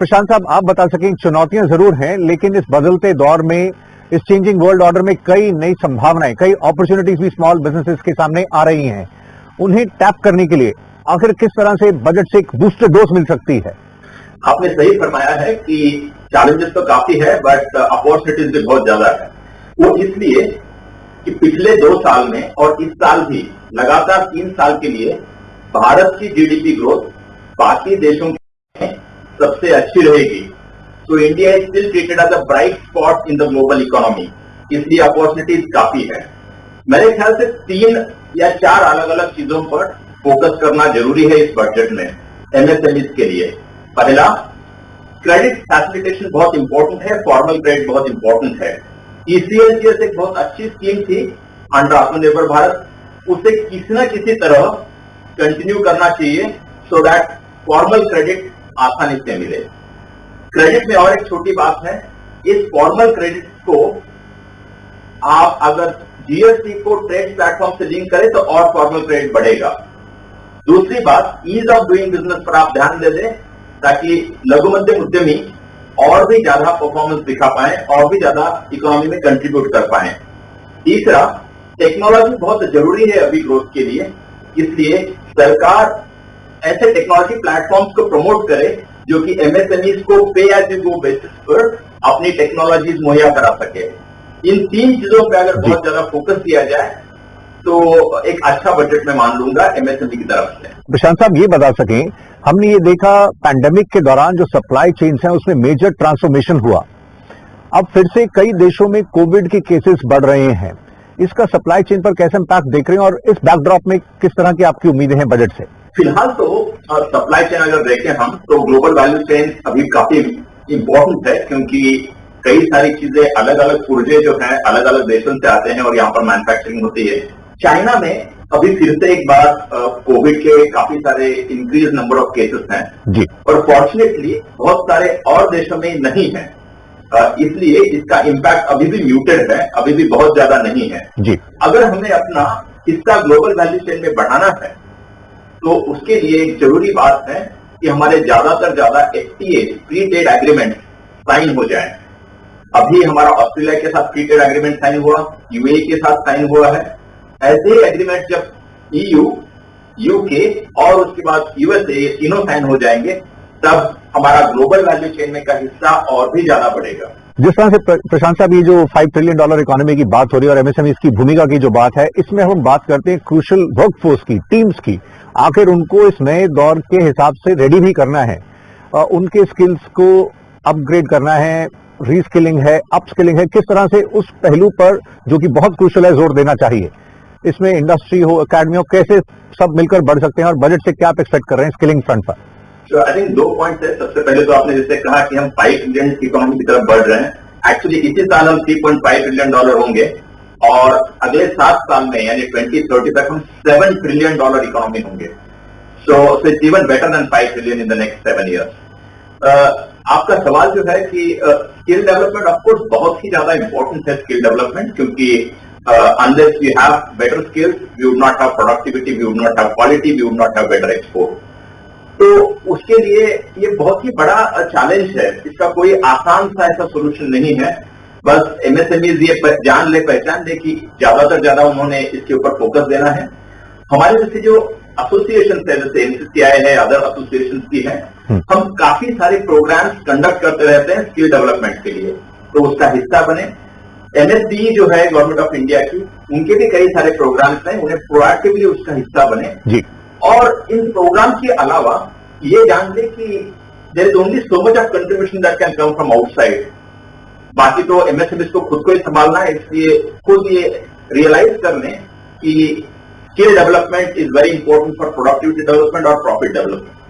प्रशांत साहब, आप बता सकें, चुनौतियां जरूर हैं, लेकिन इस बदलते दौर में, इस चेंजिंग वर्ल्ड ऑर्डर में कई नई संभावनाएं, कई अपॉर्चुनिटीज भी स्मॉल बिजनेसेस के सामने आ रही हैं। उन्हें टैप करने के लिए आखिर किस तरह से बजट से एक बूस्टर डोज मिल सकती है? आपने सही फरमाया है कि चैलेंजेस तो काफी है, बट अपॉर्चुनिटीज भी बहुत ज्यादा है। वो इसलिए कि पिछले 2 साल में और इस साल भी लगातार 3 साल के लिए भारत की जीडीपी ग्रोथ बाकी देशों की सबसे अच्छी रहेगी। तो India is still treated as a bright spot in the global economy, इसलिए अपॉर्चुनिटीज काफी है। मेरे ख्याल से 3 या 4 अलग अलग चीजों पर फोकस करना जरूरी है इस बजट में एमएसएमईज के लिए। पहला, क्रेडिट फैसिलिटेशन बहुत इंपॉर्टेंट है, फॉर्मल क्रेडिट बहुत इंपॉर्टेंट है। ईसीएलजीएस एक बहुत अच्छी स्कीम थी अंडर आत्मनिर्भर भारत, उसे किसी न किसी तरह कंटिन्यू करना चाहिए सो दैट फॉर्मल क्रेडिट आसानी से मिले। क्रेडिट में और एक छोटी बात है, इस फॉर्मल क्रेडिट को आप अगर जीएसटी को ट्रेड प्लेटफॉर्म से लिंक करें तो और फॉर्मल क्रेडिट बढ़ेगा। दूसरी बात, ईज ऑफ डूइंग बिजनेस पर आप ध्यान दे दें ताकि लघु मध्यम उद्यमी और भी ज्यादा परफॉर्मेंस दिखा पाए और भी ज्यादा इकोनॉमी में कंट्रीब्यूट कर पाए। तीसरा, टेक्नोलॉजी बहुत जरूरी है अभी ग्रोथ के लिए, इसलिए सरकार ऐसे टेक्नोलॉजी प्लेटफॉर्म्स को प्रमोट करे जो कि एमएसएमईज को पे एज यू गो बेसिस पर अपनी टेक्नोलॉजीज मुहैया करा सके। इन 3 चीजों पर अगर बहुत ज्यादा फोकस किया जाए तो एक अच्छा बजट में मान लूंगा एमएसएमई की तरफ से। प्रशांत साहब, ये बता सकें, हमने ये देखा पैंडेमिक के दौरान जो सप्लाई चेन्स हैं उसमें मेजर ट्रांसफॉर्मेशन हुआ। अब फिर से कई देशों में कोविड के केसेस बढ़ रहे हैं, इसका सप्लाई चेन पर कैसे इम्पैक्ट देख रहे हैं और इस बैकड्रॉप में किस तरह की आपकी उम्मीदें हैं बजट से? फिलहाल तो सप्लाई चेन अगर देखें हम तो ग्लोबल वैल्यू चेन अभी काफी इंपॉर्टेंट है, क्योंकि कई सारी चीजें अलग अलग पुर्जे जो है अलग अलग देशों से आते हैं और यहाँ पर मैन्युफैक्चरिंग होती है। चाइना में अभी फिर से एक बार कोविड के काफी सारे इंक्रीज नंबर ऑफ केसेस हैं जी, और फॉर्चुनेटली बहुत सारे और देशों में नहीं है, इसलिए इसका इम्पैक्ट अभी भी म्यूटेड है, अभी भी बहुत ज्यादा नहीं है जी। अगर हमें अपना हिस्सा ग्लोबल वैल्यू चेन में बढ़ाना है तो उसके लिए एक जरूरी बात है कि हमारे ज्यादातर ज्यादा FTA free trade agreement sign हो जाए। अभी हमारा ऑस्ट्रेलिया के साथ फ्री ट्रेड एग्रीमेंट साइन हुआ, यूएई के साथ साइन हुआ है। ऐसे ही एग्रीमेंट जब ईयू, यूके और उसके बाद यूएसए ये तीनों साइन हो जाएंगे तब हमारा ग्लोबल वैल्यू चेन में का हिस्सा और भी ज्यादा बढ़ेगा। जिस तरह से प्रशांत साहब, ये जो $5 ट्रिलियन इकोनॉमी की बात हो रही है और एमएसएमई की भूमिका की जो बात है, इसमें हम बात करते हैं क्रूशल वर्कफोर्स की, टीम्स की। आखिर उनको इस नए दौर के हिसाब से रेडी भी करना है, उनके स्किल्स को अपग्रेड करना है, रीस्किलिंग है, अपस्किलिंग है, किस तरह से उस पहलू पर जो कि बहुत क्रूशल है जोर देना चाहिए। इसमें इंडस्ट्री हो, अकेडमी हो, कैसे सब मिलकर बढ़ सकते हैं और बजट से क्या आप एक्सपेक्ट कर रहे हैं स्किलिंग फ्रंट पर? आई थिंक 2 पॉइंट्स है। सबसे पहले तो आपने जैसे कहा कि हम 5 ट्रिलियन की इकोनॉमी की तरफ बढ़ रहे हैं। एक्चुअली इसी साल हम $3.5 ट्रिलियन होंगे और अगले 7 साल में यानी 2030 तक हम $7 ट्रिलियन इकोनॉमी होंगे। So it's even better than 5 trillion in the next 7 years. आपका सवाल जो है कि स्किल डेवलपमेंट ऑफकोर्स बहुत ही ज्यादा इंपॉर्टेंट है स्किल डेवलपमेंट, क्योंकि unless we have better skills, we would not have productivity, we would not have quality, we would not have better export. तो उसके लिए ये बहुत ही बड़ा चैलेंज है, इसका कोई आसान सा ऐसा सोल्यूशन नहीं है। बस एमएसएमईज ये जान ले, पहचान ले कि ज्यादातर ज्यादा उन्होंने इसके ऊपर फोकस देना है। हमारे जैसे जो एसोसिएशन है, जैसे एनसीसीआई है, अदर एसोसिएशन की है, हम काफी सारे प्रोग्राम्स कंडक्ट करते रहते हैं स्किल डेवलपमेंट के लिए, तो उसका हिस्सा बने। एमएसडीई जो है गवर्नमेंट ऑफ इंडिया की, उनके भी कई सारे प्रोग्राम्स हैं, उन्हें प्रोएक्टिवली उसका हिस्सा बने जी। और इन प्रोग्राम के अलावा ये जान ले कि there is only so much of contribution that can come from outside. बाकी तो एमएसएमईज को खुद को ही संभालना है, इसलिए खुद ये रियलाइज कर लें कि skill development is very important for productivity development और प्रॉफिट डेवलपमेंट।